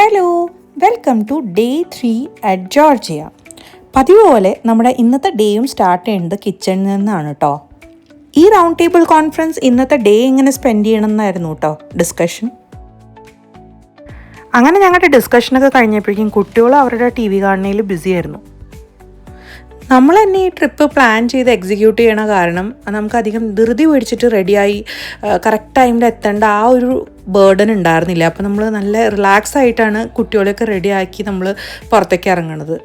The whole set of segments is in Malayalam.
Hello, welcome to day 3 at Georgia. പതിവ് പോലെ നമ്മുടെ ഇന്നത്തെ ഡേയും സ്റ്റാർട്ട് ചെയ്യുന്നത് കിച്ചണിൽ നിന്നാണ് കേട്ടോ. ഈ റൗണ്ട് ടേബിൾ കോൺഫറൻസ് ഇന്നത്തെ ഡേ എങ്ങനെ സ്പെൻഡ് ചെയ്യണമെന്നായിരുന്നു കേട്ടോ ഡിസ്കഷൻ. അങ്ങനെ ഞങ്ങളുടെ ഡിസ്കഷനൊക്കെ കഴിഞ്ഞപ്പോഴേക്കും കുട്ടികൾ അവരുടെ ടി വി കാണുന്നതിൽ ബിസി ആയിരുന്നു. നമ്മൾ തന്നെ ഈ ട്രിപ്പ് പ്ലാൻ ചെയ്ത് എക്സിക്യൂട്ട് ചെയ്യണ കാരണം നമുക്കധികം ധൃതി പിടിച്ചിട്ട് റെഡിയായി കറക്റ്റ് ടൈമിൽ എത്തേണ്ട ആ ഒരു ബേർഡൻ ഉണ്ടായിരുന്നില്ല. അപ്പോൾ നമ്മൾ നല്ല റിലാക്സ് ആയിട്ടാണ് കുട്ടികളെയൊക്കെ റെഡിയാക്കി നമ്മൾ പുറത്തേക്ക് ഇറങ്ങുന്നത്.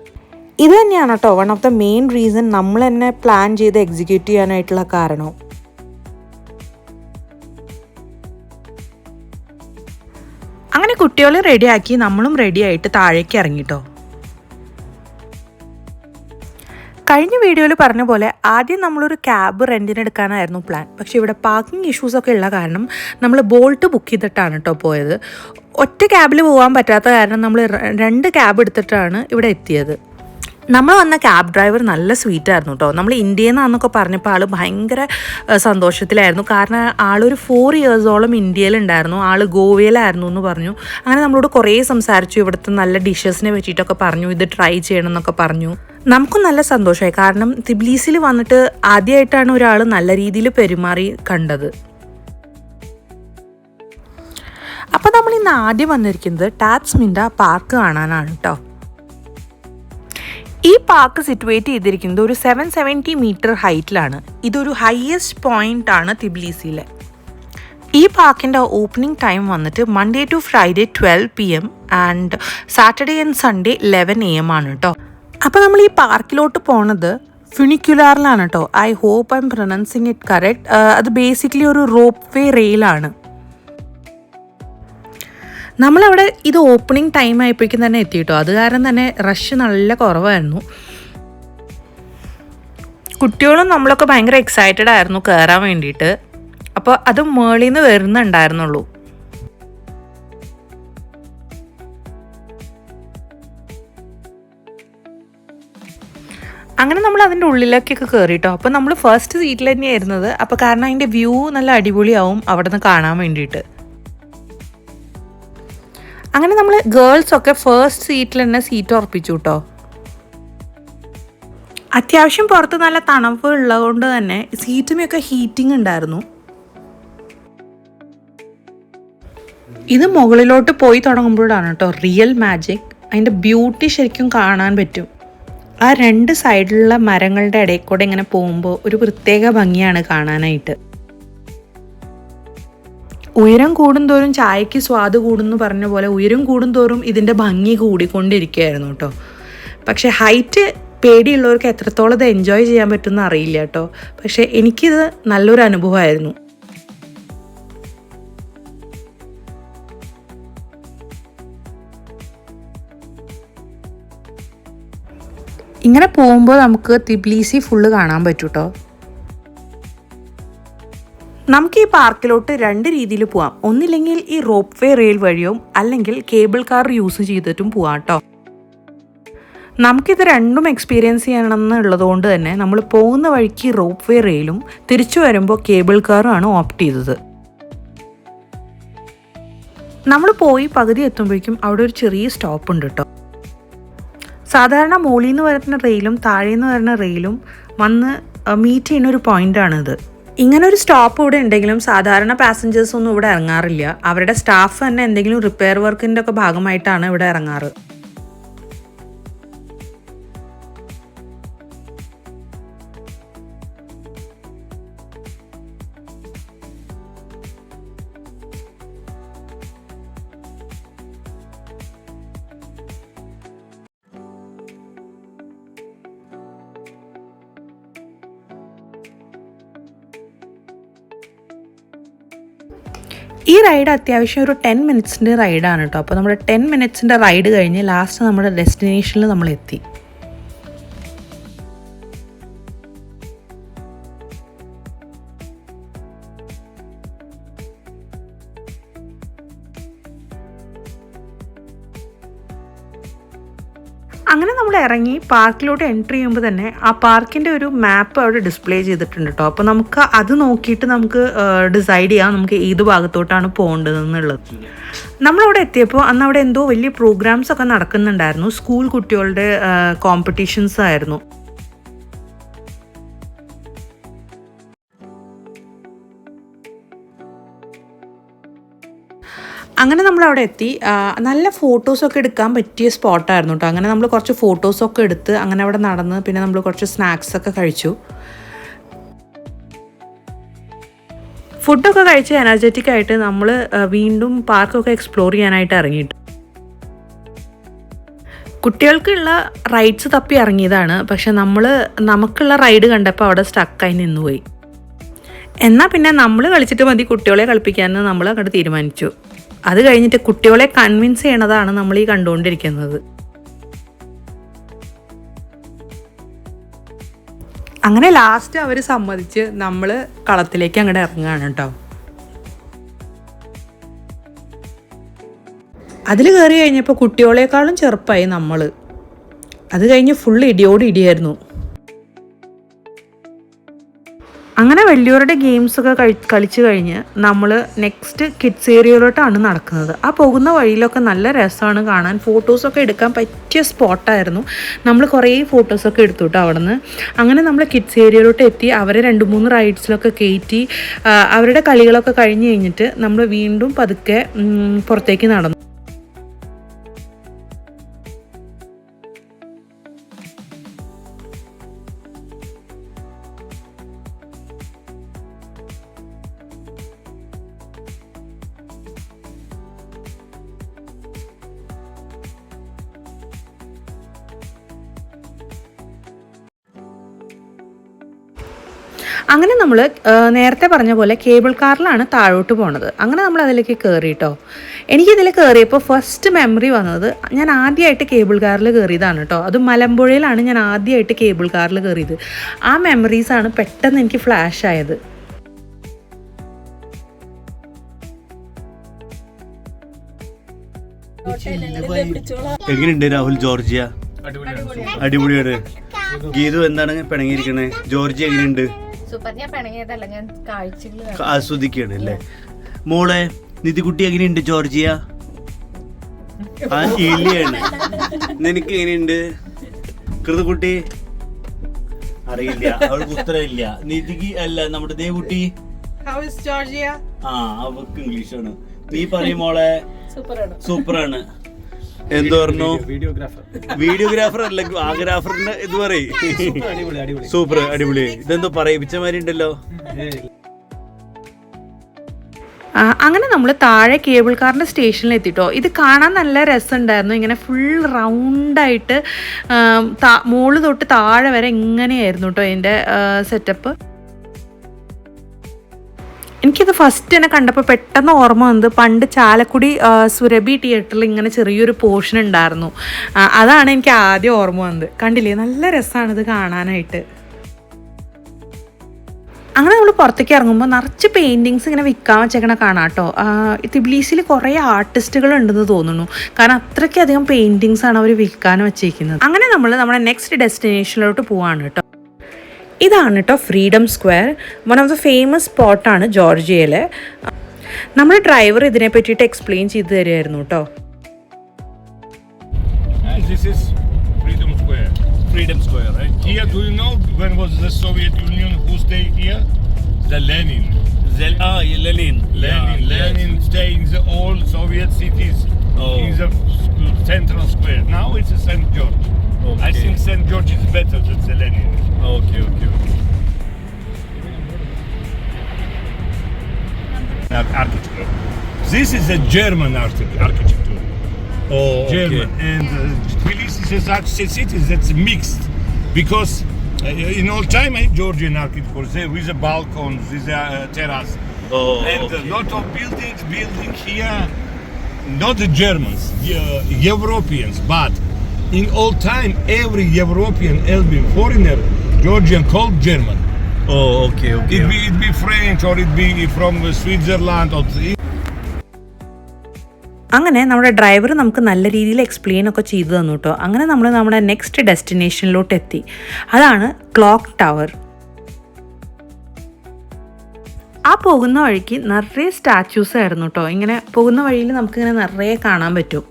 ഇത് തന്നെയാണ് കേട്ടോ one of the main reason നമ്മൾ തന്നെ പ്ലാൻ ചെയ്ത് എക്സിക്യൂട്ട് ചെയ്യാനായിട്ടുള്ള കാരണം. അങ്ങനെ കുട്ടികളെ റെഡിയാക്കി നമ്മളും റെഡിയായിട്ട് താഴേക്ക് ഇറങ്ങിട്ടോ. കഴിഞ്ഞ വീഡിയോയിൽ പറഞ്ഞ പോലെ ആദ്യം നമ്മളൊരു ക്യാബ് റെൻറ്റിനെടുക്കാനായിരുന്നു പ്ലാൻ. പക്ഷേ ഇവിടെ പാർക്കിംഗ് ഇഷ്യൂസൊക്കെ ഉള്ള കാരണം നമ്മൾ ബോൾട്ട് ബുക്ക് ചെയ്തിട്ടാണ് കേട്ടോ പോയത്. ഒറ്റ ക്യാബിൽ പോകാൻ പറ്റാത്ത കാരണം നമ്മൾ 2 ക്യാബ് എടുത്തിട്ടാണ് ഇവിടെ എത്തിയത്. നമ്മൾ വന്ന ക്യാബ് ഡ്രൈവർ നല്ല സ്വീറ്റായിരുന്നു കേട്ടോ. നമ്മൾ ഇന്ത്യയിൽ നിന്നാണെന്നൊക്കെ പറഞ്ഞപ്പോൾ ആൾ ഭയങ്കര സന്തോഷത്തിലായിരുന്നു. കാരണം ആളൊരു 4 ഇയേഴ്സോളം ഇന്ത്യയിലുണ്ടായിരുന്നു, ആൾ ഗോവയിലായിരുന്നു എന്ന് പറഞ്ഞു. അങ്ങനെ നമ്മളോട് കുറേ സംസാരിച്ചു, ഇവിടുത്തെ നല്ല ഡിഷസിനെ പറ്റിയിട്ടൊക്കെ പറഞ്ഞു, ഇത് ട്രൈ ചെയ്യണം എന്നൊക്കെ പറഞ്ഞു. നമുക്കും നല്ല സന്തോഷമായി. കാരണം തിബ്ലീസിൽ വന്നിട്ട് ആദ്യമായിട്ടാണ് ഒരാൾ നല്ല രീതിയിൽ പെരുമാറി കണ്ടത്. അപ്പോൾ നമ്മൾ ഇന്ന് ആദ്യം വന്നിരിക്കുന്നത് ടാറ്റ്സ്മിൻഡ പാർക്ക് കാണാനാണ് കേട്ടോ. ഈ പാർക്ക് സിറ്റുവേറ്റ് ചെയ്തിരിക്കുന്നത് ഒരു 770 മീറ്റർ ഹൈറ്റിലാണ്. ഇതൊരു ഹയസ്റ്റ് പോയിന്റ് ആണ് തിബ്ലീസിയിലെ. ഈ പാർക്കിൻ്റെ ഓപ്പണിംഗ് ടൈം വന്നിട്ട് Monday to Friday 12 PM and Saturday and Sunday 11 AM ആണ് കേട്ടോ. അപ്പോൾ നമ്മൾ ഈ പാർക്കിലോട്ട് പോണത് ഫ്യൂണിക്കുലാറിലാണ് കേട്ടോ. I hope I am pronouncing it correct. അത് ബേസിക്കലി ഒരു റോപ്പ് വേ റെയിലാണ്. നമ്മളവിടെ ഇത് ഓപ്പണിംഗ് ടൈം ആയപ്പോഴേക്കും തന്നെ എത്തി കേട്ടോ. അത് കാരണം തന്നെ റഷ് നല്ല കുറവായിരുന്നു. കുട്ടികളും നമ്മളൊക്കെ ഭയങ്കര എക്സൈറ്റഡ് ആയിരുന്നു കയറാൻ വേണ്ടിയിട്ട്. അപ്പോൾ അത് മേളിൽ നിന്ന് വരുന്നുണ്ടായിരുന്നുള്ളൂ. അങ്ങനെ നമ്മൾ അതിൻ്റെ ഉള്ളിലേക്കൊക്കെ കയറിയിട്ടോ. അപ്പോൾ നമ്മൾ ഫസ്റ്റ് സീറ്റിൽ തന്നെയായിരുന്നത്. അപ്പോൾ കാരണം അതിൻ്റെ വ്യൂ നല്ല അടിപൊളിയാവും അവിടെ നിന്ന് കാണാൻ വേണ്ടിയിട്ട്. അങ്ങനെ നമ്മൾ ഗേൾസൊക്കെ ഫസ്റ്റ് സീറ്റിൽ തന്നെ സീറ്റ് ഉറപ്പിച്ചു കേട്ടോ. അത്യാവശ്യം പുറത്ത് നല്ല തണുപ്പ് ഉള്ളതുകൊണ്ട് തന്നെ സീറ്റുമൊക്കെ ഹീറ്റിംഗ് ഉണ്ടായിരുന്നു. ഇത് മുകളിലോട്ട് പോയി തുടങ്ങുമ്പോഴാണ് കേട്ടോ റിയൽ മാജിക്. അതിൻ്റെ ബ്യൂട്ടി ശരിക്കും കാണാൻ പറ്റും. ആ 2 സൈഡിലുള്ള മരങ്ങളുടെ ഇടയിൽ കൂടെ ഇങ്ങനെ പോകുമ്പോൾ ഒരു പ്രത്യേക ഭംഗിയാണ് കാണാനായിട്ട്. ഉയരം കൂടുന്തോറും ചായക്ക് സ്വാദ് കൂടുന്നു പറഞ്ഞ പോലെ ഉയരം കൂടുന്തോറും ഇതിൻ്റെ ഭംഗി കൂടിക്കൊണ്ടിരിക്കുകയായിരുന്നു കേട്ടോ. പക്ഷേ ഹൈറ്റ് പേടിയുള്ളവർക്ക് എത്രത്തോളം ഇത് എൻജോയ് ചെയ്യാൻ പറ്റുമെന്ന് അറിയില്ല കേട്ടോ. പക്ഷേ എനിക്കിത് നല്ലൊരു അനുഭവമായിരുന്നു. ഇങ്ങനെ പോകുമ്പോൾ നമുക്ക് തിബ്ലീസി ഫുള്ള് കാണാൻ പറ്റും കേട്ടോ. നമുക്ക് ഈ പാർക്കിലോട്ട് 2 രീതിയിൽ പോവാം. ഒന്നില്ലെങ്കിൽ ഈ റോപ്പ് വേ റെയിൽ വഴിയോ അല്ലെങ്കിൽ കേബിൾ കാർ യൂസ് ചെയ്തിട്ടും പോവാം കേട്ടോ. നമുക്കിത് രണ്ടും എക്സ്പീരിയൻസ് ചെയ്യണമെന്നുള്ളത് കൊണ്ട് തന്നെ നമ്മൾ പോകുന്ന വഴിക്ക് റോപ്പ് വേ റെയിലും തിരിച്ചു വരുമ്പോൾ കേബിൾ കാറുമാണ് ഓപ്റ്റ് ചെയ്തത്. നമ്മൾ പോയി പകുതി എത്തുമ്പോഴേക്കും അവിടെ ഒരു ചെറിയ സ്റ്റോപ്പ് ഉണ്ട് കേട്ടോ. സാധാരണ മുകളിൽ നിന്ന് വരുന്ന റെയിലും താഴേന്ന് വരുന്ന റെയിലും വന്ന് മീറ്റ് ചെയ്യുന്ന ഒരു പോയിൻ്റാണിത്. ഇങ്ങനൊരു സ്റ്റോപ്പ് ഇവിടെ ഉണ്ടെങ്കിലും സാധാരണ പാസഞ്ചേഴ്സ് ഒന്നും ഇവിടെ ഇറങ്ങാറില്ല. അവരുടെ സ്റ്റാഫ് തന്നെ എന്തെങ്കിലും റിപ്പയർ വർക്കിൻ്റെ ഒക്കെ ഭാഗമായിട്ടാണ് ഇവിടെ ഇറങ്ങാറ്. ഈ റൈഡ് അത്യാവശ്യം ഒരു 10 മിനിറ്റ്സിൻ്റെ റൈഡാണ് കേട്ടോ. അപ്പോൾ നമ്മുടെ 10 മിനിറ്റ്സിൻ്റെ റൈഡ് കഴിഞ്ഞ് ലാസ്റ്റ് നമ്മുടെ ഡെസ്റ്റിനേഷനിൽ നമ്മൾ എത്തി. അങ്ങനെ നമ്മൾ ഇറങ്ങി പാർക്കിലോട്ട് എൻട്രി ചെയ്യുമ്പോൾ തന്നെ ആ പാർക്കിൻ്റെ ഒരു മാപ്പ് അവിടെ ഡിസ്പ്ലേ ചെയ്തിട്ടുണ്ട് കേട്ടോ. അപ്പോൾ നമുക്ക് അത് നോക്കിയിട്ട് നമുക്ക് ഡിസൈഡ് ചെയ്യാം നമുക്ക് ഏത് ഭാഗത്തോട്ടാണ് പോകേണ്ടതെന്നുള്ളത്. നമ്മളവിടെ എത്തിയപ്പോൾ അന്ന് അവിടെ എന്തോ വലിയ പ്രോഗ്രാംസ് ഒക്കെ നടക്കുന്നുണ്ടായിരുന്നു. സ്കൂൾ കുട്ടികളുടെ കോമ്പറ്റീഷൻസ് ആയിരുന്നു. അങ്ങനെ നമ്മളവിടെ എത്തി. നല്ല ഫോട്ടോസൊക്കെ എടുക്കാൻ പറ്റിയ സ്പോട്ടായിരുന്നു കേട്ടോ. അങ്ങനെ നമ്മൾ കുറച്ച് ഫോട്ടോസൊക്കെ എടുത്ത് അങ്ങനെ അവിടെ നടന്ന് പിന്നെ നമ്മൾ കുറച്ച് സ്നാക്സൊക്കെ കഴിച്ചു. ഫുഡൊക്കെ കഴിച്ച് എനർജറ്റിക് ആയിട്ട് നമ്മൾ വീണ്ടും പാർക്കൊക്കെ എക്സ്പ്ലോർ ചെയ്യാനായിട്ട് ഇറങ്ങിയിട്ട് കുട്ടികൾക്കുള്ള റൈഡ്സ് തപ്പി ഇറങ്ങിയതാണ്. പക്ഷെ നമുക്കുള്ള റൈഡ് കണ്ടപ്പോൾ അവിടെ സ്റ്റക്കായി നിന്നുപോയി. എന്നാൽ പിന്നെ നമ്മൾ കളിച്ചിട്ട് മതി കുട്ടികളെ കളിപ്പിക്കാമെന്ന് നമ്മൾ അങ്ങോട്ട് തീരുമാനിച്ചു. അത് കഴിഞ്ഞിട്ട് കുട്ടികളെ കൺവിൻസ് ചെയ്യണതാണ് നമ്മൾ ഈ കണ്ടുകൊണ്ടിരിക്കുന്നത്. അങ്ങനെ ലാസ്റ്റ് അവർ സമ്മതിച്ച് നമ്മൾ കളത്തിലേക്ക് അങ്ങോട്ട് ഇറങ്ങുകയാണ് കേട്ടോ. അതിൽ കയറി കഴിഞ്ഞപ്പോൾ കുട്ടികളെക്കാളും ചെറുപ്പമായി നമ്മൾ. അത് കഴിഞ്ഞ് ഫുൾ ഇടിയോട് ഇടിയായിരുന്നു. അങ്ങനെ വലിയവരുടെ ഗെയിംസൊക്കെ കളിച്ച് കഴിഞ്ഞ് നമ്മൾ നെക്സ്റ്റ് കിഡ്സ് ഏരിയയിലോട്ടാണ് നടക്കുന്നത്. ആ പോകുന്ന വഴിയിലൊക്കെ നല്ല രസമാണ് കാണാൻ. ഫോട്ടോസൊക്കെ എടുക്കാൻ പറ്റിയ സ്പോട്ടായിരുന്നു. നമ്മൾ കുറേ ഫോട്ടോസൊക്കെ എടുത്തു കേട്ടോ അവിടെ നിന്ന്. അങ്ങനെ നമ്മൾ കിഡ്സ് ഏരിയയിലോട്ട് എത്തി. അവരെ 2-3 റൈഡ്സിലൊക്കെ കയറ്റി അവരുടെ കളികളൊക്കെ കഴിഞ്ഞ് കഴിഞ്ഞിട്ട് നമ്മൾ വീണ്ടും പതുക്കെ പുറത്തേക്ക് നടന്നു. അങ്ങനെ നമ്മൾ നേരത്തെ പറഞ്ഞ പോലെ കേബിൾ കാറിലാണ് താഴോട്ട് പോണത്. അങ്ങനെ നമ്മൾ അതിലേക്ക് കയറി കേട്ടോ. എനിക്കിതിൽ കയറിയപ്പോൾ ഫസ്റ്റ് മെമ്മറി വന്നത് ഞാൻ ആദ്യമായിട്ട് കേബിൾ കാറിൽ കയറിയതാണ് കേട്ടോ. അത് മലമ്പുഴയിലാണ് ഞാൻ ആദ്യമായിട്ട് കേബിൾ കാറിൽ കയറിയത്. ആ മെമ്മറീസാണ് പെട്ടെന്ന് എനിക്ക് ഫ്ലാഷ് ആയത്. എങ്ങനെയുണ്ട് രാഹുൽ ജോർജിയ? അടിപൊളിയാണ്. ഗീതു എന്താണ് പിണങ്ങിയിരിക്കണേ? ജോർജിയ എങ്ങനെയുണ്ട്? ആസ്വദിക്കാണ് അല്ലേ? മോളെ നിധികുട്ടി എങ്ങനെയുണ്ട്? ജോർജിയ ഇല്ലയാണ്. നിനക്ക് എങ്ങനെയുണ്ട്? കൃതകുട്ടി അറിയില്ല, അവൾക്ക് ഉത്തരമില്ല. നിധിക്ക് അല്ല, നമ്മുടെ ദേവുട്ടി അവർക്ക് ഇംഗ്ലീഷാണ്. നീ പറയും മോളെ. സൂപ്പറാണ്. എന്ത് പറഞ്ഞു? വീഡിയോഗ്രാഫർ അല്ല, ആഗ്രാഫറിന്റെ ഇത് പറയും. സൂപ്പർ, അടിപൊളി. ഇതെന്തോ പറയിപ്പിച്ചമാരി ഉണ്ടല്ലോ. അങ്ങനെ നമ്മൾ താഴെ കേബിൾ കാറിൻ്റെ സ്റ്റേഷനിൽ എത്തിട്ടോ. ഇത് കാണാൻ നല്ല രസമുണ്ടായിരുന്നു. ഇങ്ങനെ ഫുൾ റൗണ്ടായിട്ട് മുകളിൽ തൊട്ട് താഴെ വരെ ഇങ്ങനെയായിരുന്നു കേട്ടോ അതിൻ്റെ സെറ്റപ്പ്. എനിക്കിത് ഫസ്റ്റ് തന്നെ കണ്ടപ്പോൾ പെട്ടെന്ന് ഓർമ്മ വന്നത് പണ്ട് ചാലക്കുടി സുരഭി തിയേറ്ററിൽ ഇങ്ങനെ ചെറിയൊരു പോർഷൻ ഉണ്ടായിരുന്നു. അതാണ് എനിക്ക് ആദ്യം ഓർമ്മ വന്നത്. കണ്ടില്ലേ, നല്ല രസമാണിത് കാണാനായിട്ട്. അങ്ങനെ നമ്മൾ പുറത്തേക്ക് ഇറങ്ങുമ്പോൾ നിറച്ച് പെയിൻറ്റിങ്സ് ഇങ്ങനെ വിൽക്കാൻ വെച്ചേക്കണ കാണാം കേട്ടോ. തിബ്ലീസിൽ കുറേ ആർട്ടിസ്റ്റുകൾ ഉണ്ടെന്ന് തോന്നുന്നു. കാരണം അത്രയ്ക്കധികം പെയിൻറ്റിങ്സാണ് അവർ വിൽക്കാൻ വെച്ചേക്കുന്നത്. അങ്ങനെ നമ്മൾ നമ്മുടെ നെക്സ്റ്റ് ഡെസ്റ്റിനേഷനിലോട്ട് പോവാണ് കേട്ടോ. ഇതാണ് കേട്ടോ freedom square. One of the famous സ്പോട്ടാണ് ജോർജിയയിൽ. നമ്മുടെ ഡ്രൈവർ ഇതിനെ പറ്റിയിട്ട് എക്സ്പ്ലെയിൻ ചെയ്ത് തരുമായിരുന്നു കേട്ടോ. Freedom Square, right? Here, do you know when was the Soviet Union? Who stayed here? The Lenin. Lenin. Lenin stayed in the old Soviet cities in the central square. Now it's a St. George. Okay. I think St. George is better than the Lenin. Okay. Architecture. This is a German architecture. German. And Tbilisi is such a city that's mixed because in old time Georgian architecture there with the balcons, with the terrace, and a lot of buildings here, not the Germans, Europeans, but in old time every European foreigner Georgian called German. Okay. It be French or it be from Switzerland or. അങ്ങനെ നമ്മുടെ ഡ്രൈവർ നമുക്ക് നല്ല രീതിയിൽ എക്സ്പ്ലെയിൻ ഒക്കെ ചെയ്തു തന്നു കേട്ടോ. അങ്ങനെ നമ്മൾ നമ്മുടെ നെക്സ്റ്റ് ഡെസ്റ്റിനേഷനിലോട്ട് എത്തി. അതാണ് ക്ലോക്ക് ടവർ. ആ പോകുന്ന വഴിക്ക് നിറയെ സ്റ്റാച്യൂസ് ആയിരുന്നു കേട്ടോ. ഇങ്ങനെ പോകുന്ന വഴിയിൽ നമുക്കിങ്ങനെ നിറയെ കാണാൻ പറ്റും.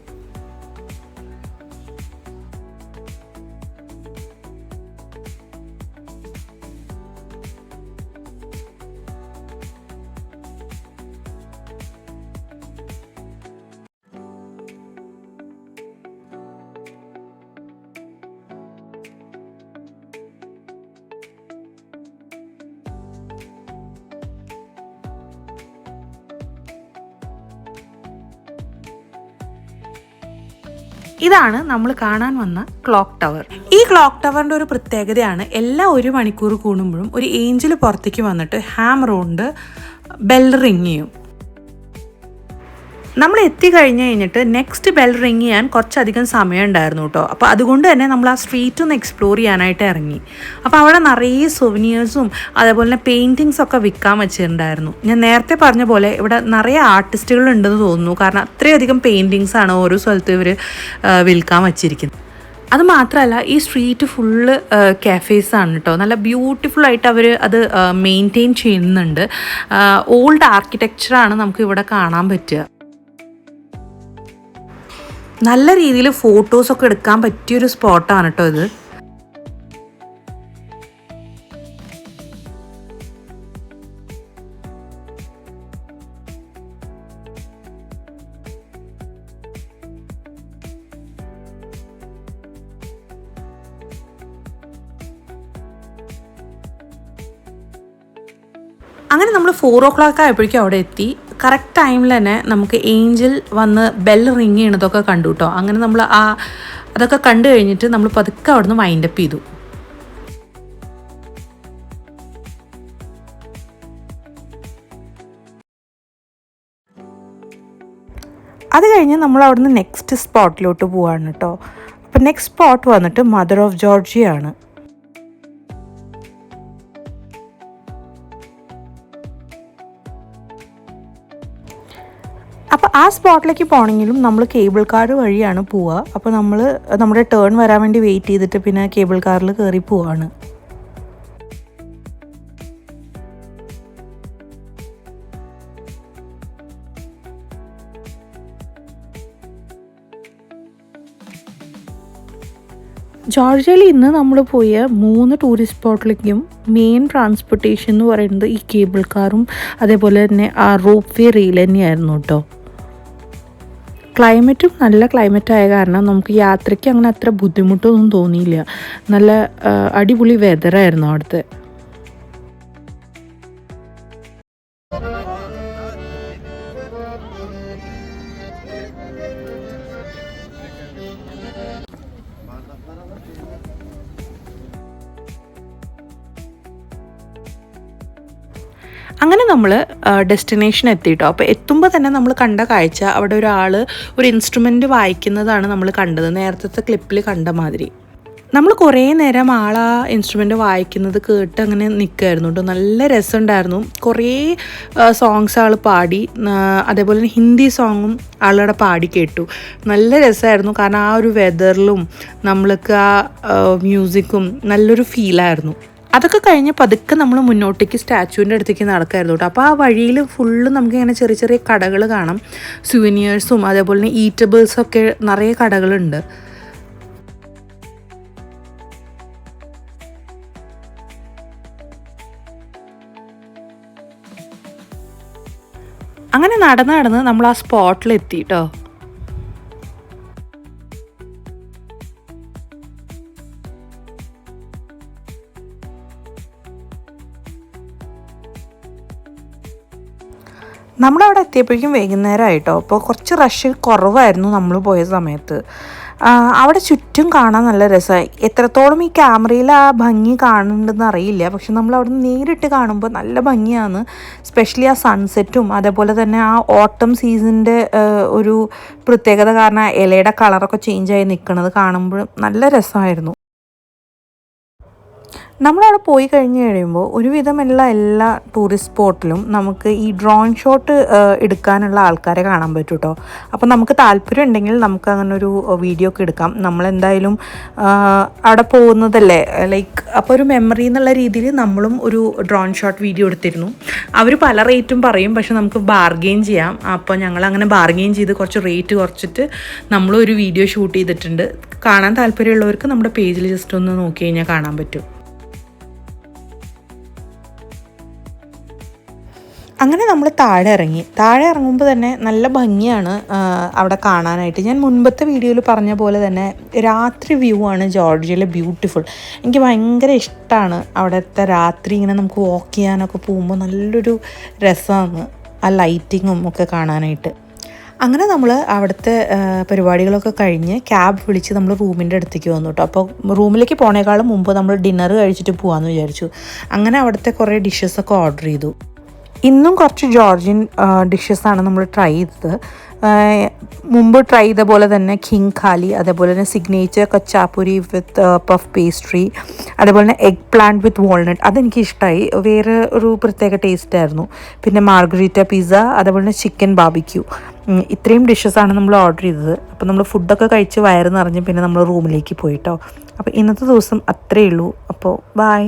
ഇതാണ് നമ്മൾ കാണാൻ വന്ന ക്ലോക്ക് ടവർ. ഈ ക്ലോക്ക് ടവറിൻ്റെ ഒരു പ്രത്യേകതയാണ് എല്ലാ 1 മണിക്കൂർ കൂടുമ്പോഴും ഒരു ഏഞ്ചൽ പുറത്തേക്ക് വന്നിട്ട് ഹാമർ കൊണ്ട് ബെൽ റിങ് ചെയ്യും. നമ്മൾ എത്തിക്കഴിഞ്ഞിട്ട് നെക്സ്റ്റ് ബെൽ റിങ് ചെയ്യാൻ കുറച്ചധികം സമയം ഉണ്ടായിരുന്നു കേട്ടോ. അപ്പോൾ അതുകൊണ്ട് തന്നെ നമ്മൾ ആ സ്ട്രീറ്റ് ഒന്ന് എക്സ്പ്ലോർ ചെയ്യാനായിട്ട് ഇറങ്ങി. അപ്പോൾ അവിടെ നിറയെ സൊവനിയേഴ്സും അതേപോലെ തന്നെ പെയിൻറ്റിങ്സൊക്കെ വിൽക്കാൻ വെച്ചിട്ടുണ്ടായിരുന്നു. ഞാൻ നേരത്തെ പറഞ്ഞ പോലെ ഇവിടെ നിറയെ ആർട്ടിസ്റ്റുകൾ ഉണ്ടെന്ന് തോന്നുന്നു. കാരണം അത്രയധികം പെയിൻറ്റിങ്സാണ് ഓരോ സ്ഥലത്തും ഇവർ വിൽക്കാൻ വച്ചിരിക്കുന്നത്. അത് മാത്രമല്ല ഈ സ്ട്രീറ്റ് ഫുള്ള് കാഫേസാണ് കേട്ടോ. നല്ല ബ്യൂട്ടിഫുൾ ആയിട്ട് അവർ അത് മെയിൻറ്റെയിൻ ചെയ്യുന്നുണ്ട്. ഓൾഡ് ആർക്കിടെക്ചറാണ് നമുക്ക് ഇവിടെ കാണാൻ പറ്റുക. നല്ല രീതിയിൽ ഫോട്ടോസൊക്കെ എടുക്കാൻ പറ്റിയൊരു സ്പോട്ടാണ് കേട്ടോ ഇത്. അങ്ങനെ നമ്മൾ 4 o'clock ആയപ്പോഴേക്കും അവിടെ എത്തി. കറക്റ്റ് ടൈമിൽ തന്നെ നമുക്ക് ഏഞ്ചൽ വന്ന് ബെൽ റിങ് ചെയ്യണതൊക്കെ കണ്ടു കേട്ടോ. അങ്ങനെ നമ്മൾ അതൊക്കെ കണ്ടു കഴിഞ്ഞിട്ട് നമ്മൾ പതുക്കെ അവിടെ നിന്ന് വൈൻഡപ്പ് ചെയ്തു. അത് കഴിഞ്ഞ് നമ്മൾ അവിടെ നിന്ന് നെക്സ്റ്റ് സ്പോട്ടിലോട്ട് പോവാണ് കേട്ടോ. അപ്പോൾ നെക്സ്റ്റ് സ്പോട്ട് വന്നിട്ട് മദർ ഓഫ് ജോർജിയ ആണ്. അപ്പോൾ ആ സ്പോട്ടിലേക്ക് പോകണമെങ്കിലും നമ്മൾ കേബിൾ കാർ വഴിയാണ് പോവുക. അപ്പോൾ നമ്മൾ നമ്മുടെ ടേൺ വരാൻ വേണ്ടി വെയിറ്റ് ചെയ്തിട്ട് പിന്നെ കേബിൾ കാറിൽ കയറി പോവാണ്. ജോർജിയയിൽ ഇന്ന് നമ്മൾ പോയ 3 ടൂറിസ്റ്റ് സ്പോട്ടിലേക്കും മെയിൻ ട്രാൻസ്പോർട്ടേഷൻ എന്ന് പറയുന്നത് ഈ കേബിൾ കാറും അതേപോലെ തന്നെ ആ റോപ്പ് വേ റെയിൽ തന്നെയായിരുന്നു കേട്ടോ. ക്ലൈമറ്റും നല്ല ക്ലൈമറ്റായ കാരണം നമുക്ക് യാത്രയ്ക്ക് അങ്ങനെ അത്ര ബുദ്ധിമുട്ടൊന്നും തോന്നിയില്ല. നല്ല അടിപൊളി വെതറായിരുന്നു അവിടുത്തെ. അങ്ങനെ നമ്മൾ ഡെസ്റ്റിനേഷൻ എത്തിയിട്ടോ. അപ്പോൾ എത്തുമ്പോൾ തന്നെ നമ്മൾ കണ്ട കാഴ്ച അവിടെ ഒരാൾ ഒരു ഇൻസ്ട്രുമെൻ്റ് വായിക്കുന്നതാണ് നമ്മൾ കണ്ടത്. നേരത്തെ ക്ലിപ്പിൽ കണ്ട മാതിരി നമ്മൾ കുറേ നേരം ആ ഇൻസ്ട്രുമെൻ്റ് വായിക്കുന്നത് കേട്ട് അങ്ങനെ നിൽക്കുമായിരുന്നു കേട്ടോ. നല്ല രസമുണ്ടായിരുന്നു. കുറേ സോങ്സ് ആൾ പാടി, അതേപോലെ തന്നെ ഹിന്ദി സോങ്ങും ആളുടെ പാടി കേട്ടു. നല്ല രസമായിരുന്നു. കാരണം ആ ഒരു വെതറിലും നമ്മൾക്ക് ആ മ്യൂസിക്കും നല്ലൊരു ഫീലായിരുന്നു. അതൊക്കെ കഴിഞ്ഞ് പതുക്കെ നമ്മൾ മുന്നോട്ടേക്ക് സ്റ്റാച്ചുവിൻ്റെ അടുത്തേക്ക് നടക്കായിരുന്നു കേട്ടോ. അപ്പോൾ ആ വഴിയിൽ ഫുള്ള് നമുക്ക് ഇങ്ങനെ ചെറിയ ചെറിയ കടകൾ കാണാം. സുവനിയേഴ്സും അതേപോലെ തന്നെ ഈറ്റബിൾസൊക്കെ നിറയെ കടകളുണ്ട്. അങ്ങനെ നടന്ന് നമ്മൾ ആ സ്പോട്ടിലെത്തി കേട്ടോ. നമ്മളവിടെ എത്തിയപ്പോഴേക്കും വൈകുന്നേരമായിട്ടോ. അപ്പോൾ കുറച്ച് റഷ് കുറവായിരുന്നു നമ്മൾ പോയ സമയത്ത്. അവിടെ ചുറ്റും കാണാൻ നല്ല രസമായി. എത്രത്തോളം ഈ ക്യാമറയിൽ ആ ഭംഗി കാണുന്നുണ്ടെന്ന് അറിയില്ല, പക്ഷെ നമ്മൾ അവിടെ നിന്ന് നേരിട്ട് കാണുമ്പോൾ നല്ല ഭംഗിയാണ്. സ്പെഷ്യലി ആ സൺസെറ്റും അതേപോലെ തന്നെ ആ ഓട്ടം സീസണിൻ്റെ ഒരു പ്രത്യേകത കാരണം ഇലയുടെ കളറൊക്കെ ചേഞ്ചായി നിൽക്കുന്നത് കാണുമ്പോൾ നല്ല രസമായിരുന്നു. നമ്മളവിടെ പോയി കഴിഞ്ഞ് കഴിയുമ്പോൾ ഒരുവിധമുള്ള എല്ലാ ടൂറിസ്റ്റ് സ്പോട്ടിലും നമുക്ക് ഈ ഡ്രോൺ ഷോട്ട് എടുക്കാനുള്ള ആൾക്കാരെ കാണാൻ പറ്റും കേട്ടോ. അപ്പോൾ നമുക്ക് താല്പര്യം ഉണ്ടെങ്കിൽ നമുക്ക് അങ്ങനെ ഒരു വീഡിയോ ഒക്കെ എടുക്കാം. നമ്മളെന്തായാലും അവിടെ പോകുന്നതല്ലേ, ലൈക്ക് അപ്പോൾ ഒരു മെമ്മറി എന്നുള്ള രീതിയിൽ നമ്മളും ഒരു ഡ്രോൺ ഷോട്ട് വീഡിയോ എടുത്തിരുന്നു. അവർ പല റേറ്റും പറയും, പക്ഷെ നമുക്ക് ബാർഗെയിൻ ചെയ്യാം. അപ്പോൾ ഞങ്ങൾ അങ്ങനെ ബാർഗെയിൻ ചെയ്ത് കുറച്ച് റേറ്റ് കുറച്ചിട്ട് നമ്മളൊരു വീഡിയോ ഷൂട്ട് ചെയ്തിട്ടുണ്ട്. കാണാൻ താല്പര്യമുള്ളവർക്ക് നമ്മുടെ പേജിൽ ജസ്റ്റ് ഒന്ന് നോക്കി കഴിഞ്ഞാൽ കാണാൻ പറ്റും. അങ്ങനെ നമ്മൾ താഴെ ഇറങ്ങുമ്പോൾ തന്നെ നല്ല ഭംഗിയാണ് അവിടെ കാണാനായിട്ട്. ഞാൻ മുൻപത്തെ വീഡിയോയിൽ പറഞ്ഞ പോലെ തന്നെ രാത്രി വ്യൂ ആണ് ജോർജിയയിലെ ബ്യൂട്ടിഫുൾ. എനിക്ക് ഭയങ്കര ഇഷ്ടമാണ് അവിടുത്തെ രാത്രി ഇങ്ങനെ നമുക്ക് വാക്ക് ചെയ്യാനൊക്കെ പോകുമ്പോൾ നല്ലൊരു രസമാണ് ആ ലൈറ്റിങ്ങും ഒക്കെ കാണാനായിട്ട്. അങ്ങനെ നമ്മൾ അവിടുത്തെ പരിപാടികളൊക്കെ കഴിഞ്ഞ് ക്യാബ് വിളിച്ച് നമ്മൾ റൂമിൻ്റെ അടുത്തേക്ക് വന്നു കേട്ടോ. അപ്പോൾ റൂമിലേക്ക് പോണേക്കാളും മുമ്പ് നമ്മൾ ഡിന്നർ കഴിച്ചിട്ട് പോകാമെന്ന് വിചാരിച്ചു. അങ്ങനെ അവിടുത്തെ കുറേ ഡിഷസൊക്കെ ഓർഡർ ചെയ്തു. ഇന്നും കുറച്ച് ജോർജിയൻ ഡിഷസാണ് നമ്മൾ ട്രൈ ചെയ്തത്. മുമ്പ് ട്രൈ ചെയ്ത പോലെ തന്നെ കിങ് ഖാലി, അതേപോലെ തന്നെ സിഗ്നേച്ചർ കച്ചാപ്പുരി വിത്ത് പഫ് പേസ്ട്രി, അതേപോലെ തന്നെ എഗ് പ്ലാന്റ് വിത്ത് വാൾനട്ട്, അതെനിക്ക് ഇഷ്ടമായി. വേറെ ഒരു പ്രത്യേക ടേസ്റ്റ് ആയിരുന്നു. പിന്നെ മാർഗരീറ്റ പിസ്സ, അതേപോലെ തന്നെ ചിക്കൻ ബാർബിക്യൂ, ഇത്രയും ഡിഷസാണ് നമ്മൾ ഓർഡർ ചെയ്തത്. അപ്പോൾ നമ്മൾ ഫുഡൊക്കെ കഴിച്ച് വയറ് നിറഞ്ഞ് പിന്നെ നമ്മൾ റൂമിലേക്ക് പോയിട്ടോ. അപ്പോൾ ഇന്നത്തെ ദിവസം അത്രയേ ഉള്ളൂ. അപ്പോൾ ബൈ.